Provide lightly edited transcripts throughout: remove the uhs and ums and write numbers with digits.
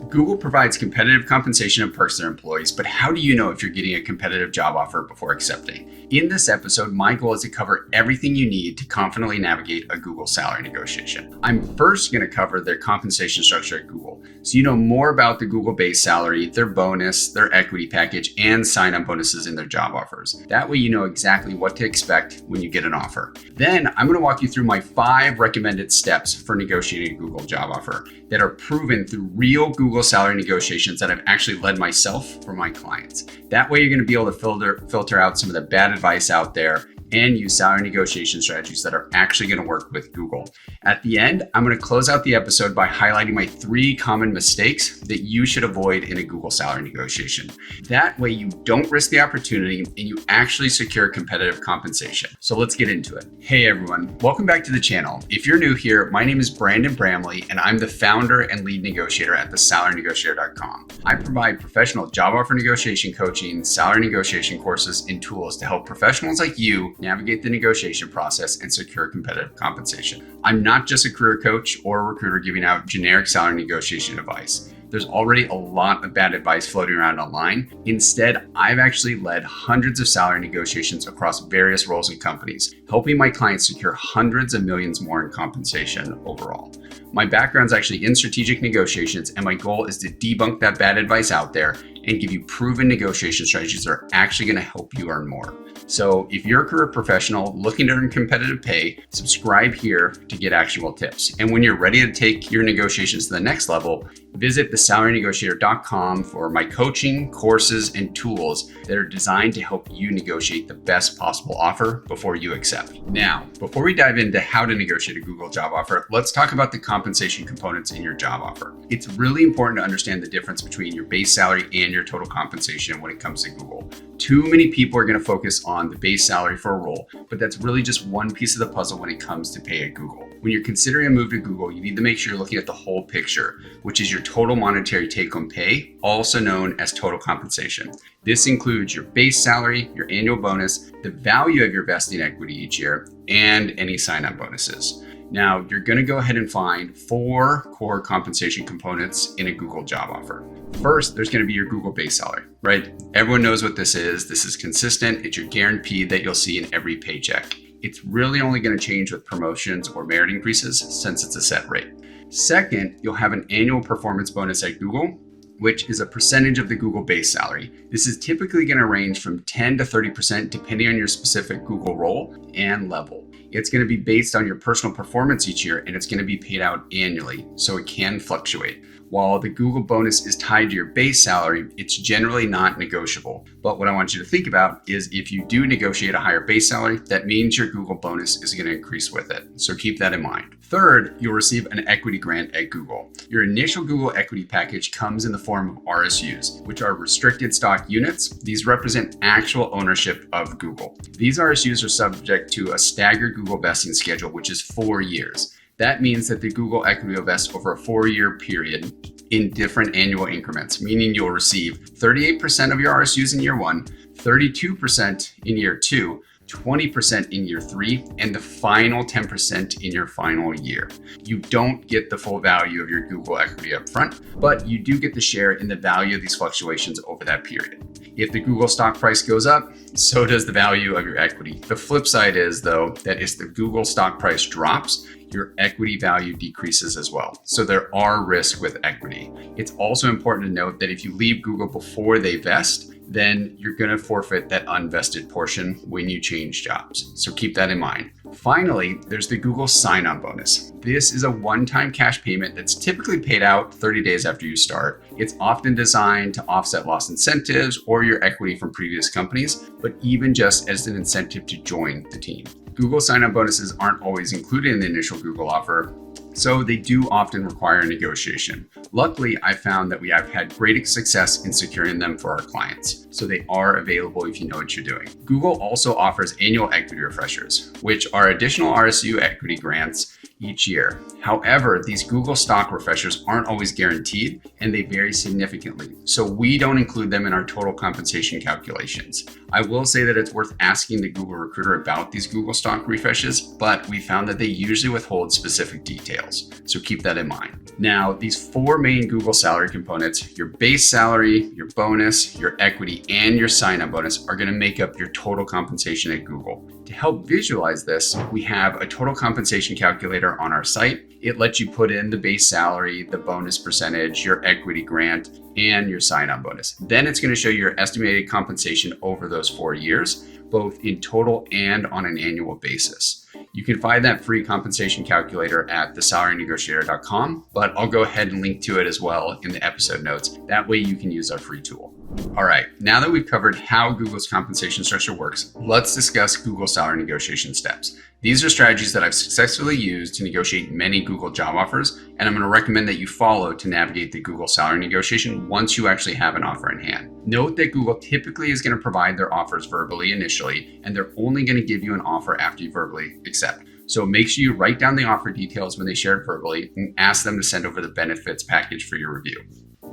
Google provides competitive compensation and perks to their employees, but how do you know if you're getting a competitive job offer before accepting? In this episode, my goal is to cover everything you need to confidently navigate a Google salary negotiation. I'm first going to cover their compensation structure at Google, so you know more about the Google base salary, their bonus, their equity package, and sign-on bonuses in their job offers. That way you know exactly what to expect when you get an offer. Then I'm going to walk you through my 5 recommended steps for negotiating a Google job offer that are proven through real Google salary negotiations that I've actually led myself for my clients. That way you're going to be able to filter out some of the bad advice out there and use salary negotiation strategies that are actually going to work with Google. At the end, I'm going to close out the episode by highlighting my 3 common mistakes that you should avoid in a Google salary negotiation. That way you don't risk the opportunity and you actually secure competitive compensation. So let's get into it. Hey everyone, welcome back to the channel. If you're new here, my name is Brandon Bramley and I'm the founder and lead negotiator at thesalarynegotiator.com. I provide professional job offer negotiation coaching, salary negotiation courses, and tools to help professionals like you navigate the negotiation process and secure competitive compensation. I'm not just a career coach or a recruiter giving out generic salary negotiation advice. There's already a lot of bad advice floating around online. Instead, I've actually led hundreds of salary negotiations across various roles and companies, helping my clients secure hundreds of millions more in compensation overall. My background is actually in strategic negotiations, and my goal is to debunk that bad advice out there and give you proven negotiation strategies that are actually going to help you earn more. So if you're a career professional looking to earn competitive pay, subscribe here to get actionable tips. And when you're ready to take your negotiations to the next level, visit thesalarynegotiator.com for my coaching, courses, and tools that are designed to help you negotiate the best possible offer before you accept. Now, before we dive into how to negotiate a Google job offer, let's talk about the compensation components in your job offer. It's really important to understand the difference between your base salary and your total compensation when it comes to Google. Too many people are going to focus on the base salary for a role, but that's really just one piece of the puzzle when it comes to pay at Google. When you're considering a move to Google, you need to make sure you're looking at the whole picture, which is your total monetary take-home pay, also known as total compensation. This includes your base salary, your annual bonus, the value of your vesting equity each year, and any sign-on bonuses. Now, you're going to go ahead and find 4 core compensation components in a Google job offer. First, there's going to be your Google base salary, right? Everyone knows what this is. This is consistent. It's your guarantee that you'll see in every paycheck. It's really only going to change with promotions or merit increases since it's a set rate. Second, you'll have an annual performance bonus at Google, which is a percentage of the Google base salary. This is typically going to range from 10 to 30% depending on your specific Google role and level. It's going to be based on your personal performance each year, and it's going to be paid out annually, so it can fluctuate. While the Google bonus is tied to your base salary, it's generally not negotiable. But what I want you to think about is if you do negotiate a higher base salary, that means your Google bonus is going to increase with it. So keep that in mind. Third, you'll receive an equity grant at Google. Your initial Google equity package comes in the form of RSUs, which are restricted stock units. These represent actual ownership of Google. These RSUs are subject to a staggered Google vesting schedule, which is 4 years. That means that the Google equity will vest over a 4-year period in different annual increments, meaning you'll receive 38% of your RSUs in year 1, 32% in year 2, 20% in year 3, and the final 10% in your final year. You don't get the full value of your Google equity up front, but you do get the share in the value of these fluctuations over that period. If the Google stock price goes up, so does the value of your equity. The flip side is, though, that if the Google stock price drops, your equity value decreases as well. So there are risks with equity. It's also important to note that if you leave Google before they vest, then you're going to forfeit that unvested portion when you change jobs. So keep that in mind. Finally, there's the Google sign-on bonus. This is a one-time cash payment that's typically paid out 30 days after you start. It's often designed to offset lost incentives or your equity from previous companies, but even just as an incentive to join the team. Google sign-on bonuses aren't always included in the initial Google offer, so they do often require negotiation. Luckily, I found that we have had great success in securing them for our clients, so they are available if you know what you're doing. Google also offers annual equity refreshers, which are additional RSU equity grants each year. However, these Google stock refreshers aren't always guaranteed and they vary significantly, so we don't include them in our total compensation calculations. I will say that it's worth asking the Google recruiter about these Google stock refreshes, but we found that they usually withhold specific details. sales. So keep that in mind. Now, these 4 main Google salary components, your base salary, your bonus, your equity, and your sign-on bonus are going to make up your total compensation at Google. To help visualize this, we have a total compensation calculator on our site. It lets you put in the base salary, the bonus percentage, your equity grant, and your sign-on bonus. Then it's going to show your estimated compensation over those 4 years, both in total and on an annual basis. You can find that free compensation calculator at thesalarynegotiator.com, but I'll go ahead and link to it as well in the episode notes. That way you can use our free tool. All right, now that we've covered how Google's compensation structure works, let's discuss Google salary negotiation steps. These are strategies that I've successfully used to negotiate many Google job offers, and I'm going to recommend that you follow to navigate the Google salary negotiation once you actually have an offer in hand. Note that Google typically is going to provide their offers verbally initially, and they're only going to give you an offer after you verbally accept. So make sure you write down the offer details when they share it verbally and ask them to send over the benefits package for your review.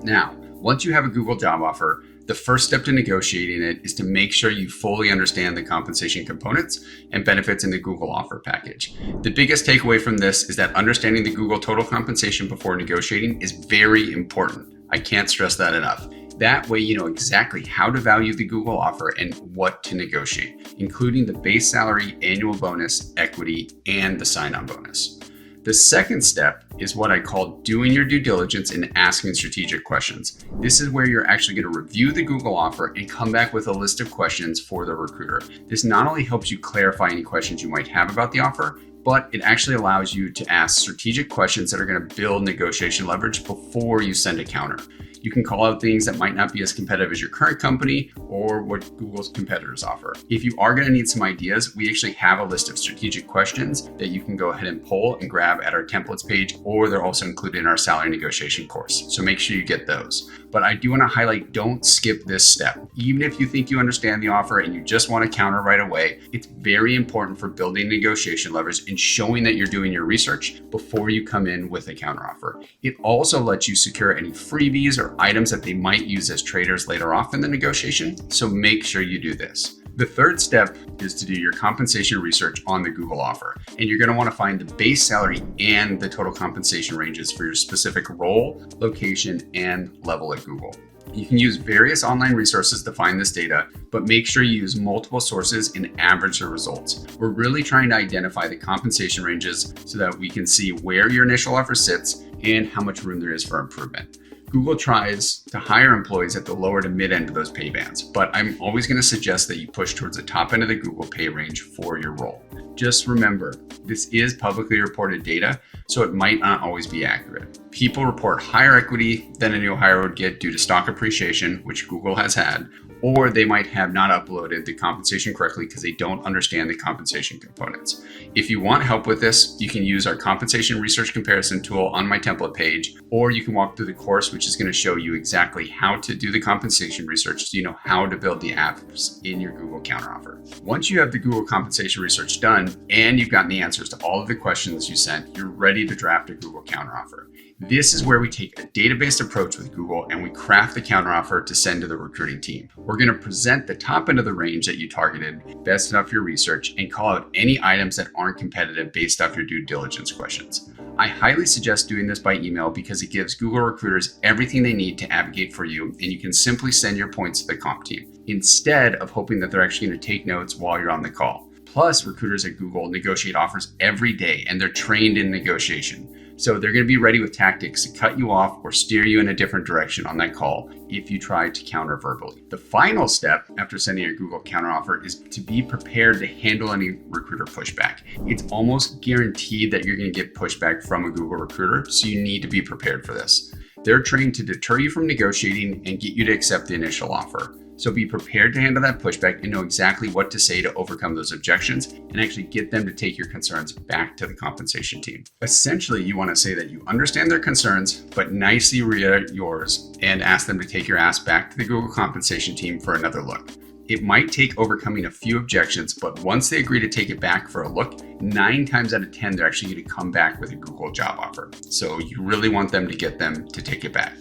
Now, once you have a Google job offer, the first step to negotiating it is to make sure you fully understand the compensation components and benefits in the Google offer package. The biggest takeaway from this is that understanding the Google total compensation before negotiating is very important. I can't stress that enough. That way you know exactly how to value the Google offer and what to negotiate, including the base salary, annual bonus, equity, and the sign-on bonus. The second step is what I call doing your due diligence and asking strategic questions. This is where you're actually going to review the Google offer and come back with a list of questions for the recruiter. This not only helps you clarify any questions you might have about the offer, but it actually allows you to ask strategic questions that are going to build negotiation leverage before you send a counter. You can call out things that might not be as competitive as your current company or what Google's competitors offer. If you are going to need some ideas, we actually have a list of strategic questions that you can go ahead and pull and grab at our templates page, or they're also included in our salary negotiation course. So make sure you get those. But I do want to highlight, don't skip this step. Even if you think you understand the offer and you just want to counter right away, it's very important for building negotiation leverage and showing that you're doing your research before you come in with a counteroffer. It also lets you secure any freebies or items that they might use as traders later off in the negotiation, so make sure you do this. The third step is to do your compensation research on the Google offer, and you're going to want to find the base salary and the total compensation ranges for your specific role, location, and level at Google. You can use various online resources to find this data, but make sure you use multiple sources and average the results. We're really trying to identify the compensation ranges so that we can see where your initial offer sits and how much room there is for improvement. Google tries to hire employees at the lower to mid end of those pay bands, but I'm always going to suggest that you push towards the top end of the Google pay range for your role. Just remember, this is publicly reported data, so it might not always be accurate. People report higher equity than a new hire would get due to stock appreciation, which Google has had, or they might have not uploaded the compensation correctly because they don't understand the compensation components. If you want help with this, you can use our compensation research comparison tool on my template page, or you can walk through the course, which is going to show you exactly how to do the compensation research so you know how to build the apps in your Google counteroffer. Once you have the Google compensation research done and you've gotten the answers to all of the questions you sent, you're ready to draft a Google counteroffer. This is where we take a data-based approach with Google and we craft the counteroffer to send to the recruiting team. We're going to present the top end of the range that you targeted based off your research and call out any items that aren't competitive based off your due diligence questions. I highly suggest doing this by email because it gives Google recruiters everything they need to advocate for you, and you can simply send your points to the comp team instead of hoping that they're actually going to take notes while you're on the call. Plus, recruiters at Google negotiate offers every day and they're trained in negotiation. So they're going to be ready with tactics to cut you off or steer you in a different direction on that call if you try to counter verbally. The final step after sending a Google counteroffer is to be prepared to handle any recruiter pushback. It's almost guaranteed that you're going to get pushback from a Google recruiter, so you need to be prepared for this. They're trained to deter you from negotiating and get you to accept the initial offer. So be prepared to handle that pushback and know exactly what to say to overcome those objections and actually get them to take your concerns back to the compensation team. Essentially, you want to say that you understand their concerns, but nicely reiterate yours and ask them to take your ass back to the Google compensation team for another look. It might take overcoming a few objections, but once they agree to take it back for a look, 9 times out of 10, they're actually going to come back with a Google job offer. So you really want them to get them to take it back.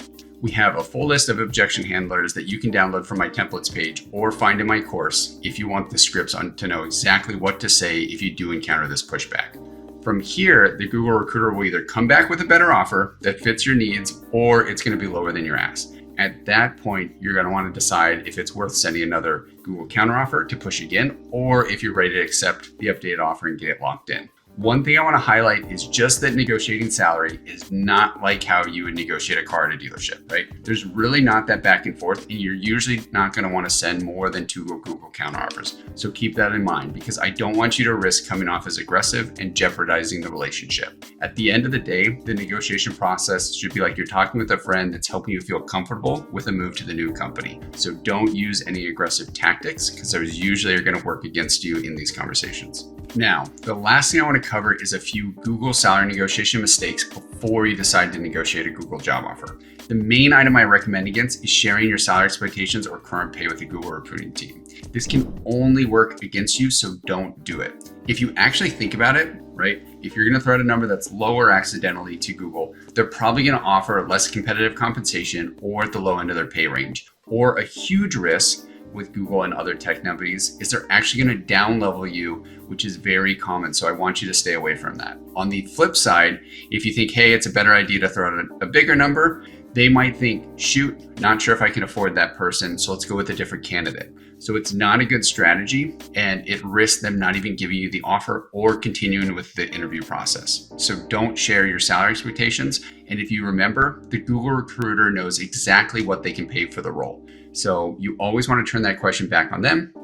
We have a full list of objection handlers that you can download from my templates page or find in my course if you want the scripts to know exactly what to say if you do encounter this pushback. From here, the Google recruiter will either come back with a better offer that fits your needs, or it's going to be lower than your ask. At that point, you're going to want to decide if it's worth sending another Google counteroffer to push again, or if you're ready to accept the updated offer and get it locked in. One thing I want to highlight is just that negotiating salary is not like how you would negotiate a car at a dealership, right? There's really not that back and forth, and you're usually not going to want to send more than 2 Google counteroffers. So keep that in mind, because I don't want you to risk coming off as aggressive and jeopardizing the relationship. At the end of the day, the negotiation process should be like you're talking with a friend that's helping you feel comfortable with a move to the new company. So don't use any aggressive tactics, because those usually are going to work against you in these conversations. Now, the last thing I want to cover is a few Google salary negotiation mistakes before you decide to negotiate a Google job offer. The main item I recommend against is sharing your salary expectations or current pay with the Google recruiting team. This can only work against you, so don't do it. If you actually think about it, right, if you're going to throw out a number that's lower accidentally to Google, they're probably going to offer less competitive compensation or at the low end of their pay range. Or a huge risk with Google and other tech companies is they're actually going to down level you, which is very common. So I want you to stay away from that. On the flip side, if you think, hey, it's a better idea to throw out a bigger number, they might think, shoot, not sure if I can afford that person, so let's go with a different candidate. So it's not a good strategy, and it risks them not even giving you the offer or continuing with the interview process. So don't share your salary expectations. And if you remember, the Google recruiter knows exactly what they can pay for the role. So you always want to turn that question back on them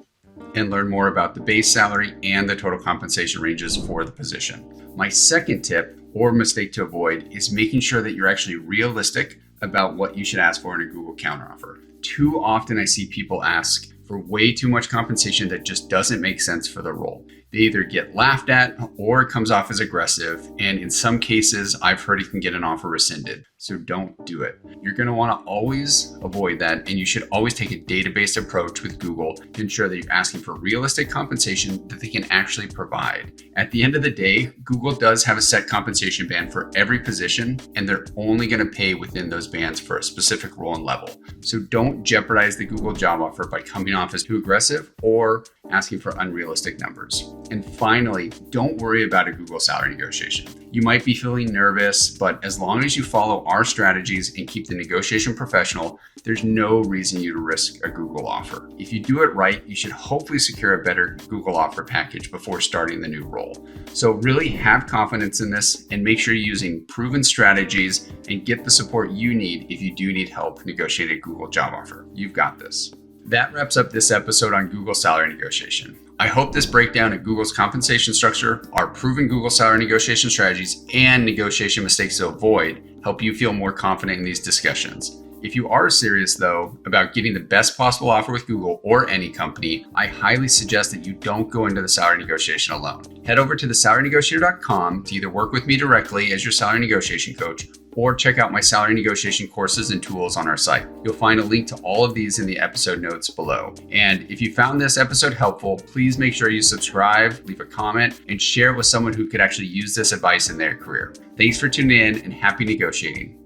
and learn more about the base salary and the total compensation ranges for the position. My second tip or mistake to avoid is making sure that you're actually realistic about what you should ask for in a Google counteroffer. Too often I see people ask for way too much compensation that just doesn't make sense for the role. They either get laughed at or it comes off as aggressive. And in some cases, I've heard it can get an offer rescinded. So don't do it. You're going to want to always avoid that. And you should always take a data-based approach with Google to ensure that you're asking for realistic compensation that they can actually provide. At the end of the day, Google does have a set compensation band for every position, and they're only going to pay within those bands for a specific role and level. So don't jeopardize the Google job offer by coming off as too aggressive or asking for unrealistic numbers. And finally, don't worry about a Google salary negotiation. You might be feeling nervous, but as long as you follow our strategies and keep the negotiation professional, there's no reason you to risk a Google offer. If you do it right, you should hopefully secure a better Google offer package before starting the new role. So really have confidence in this and make sure you're using proven strategies and get the support you need if you do need help negotiating a Google job offer. You've got this. That wraps up this episode on Google salary negotiation. I hope this breakdown of Google's compensation structure, our proven Google salary negotiation strategies, and negotiation mistakes to avoid help you feel more confident in these discussions. If you are serious, though, about getting the best possible offer with Google or any company, I highly suggest that you don't go into the salary negotiation alone. Head over to thesalarynegotiator.com to either work with me directly as your salary negotiation coach or check out my salary negotiation courses and tools on our site. You'll find a link to all of these in the episode notes below. And if you found this episode helpful, please make sure you subscribe, leave a comment, and share it with someone who could actually use this advice in their career. Thanks for tuning in and happy negotiating.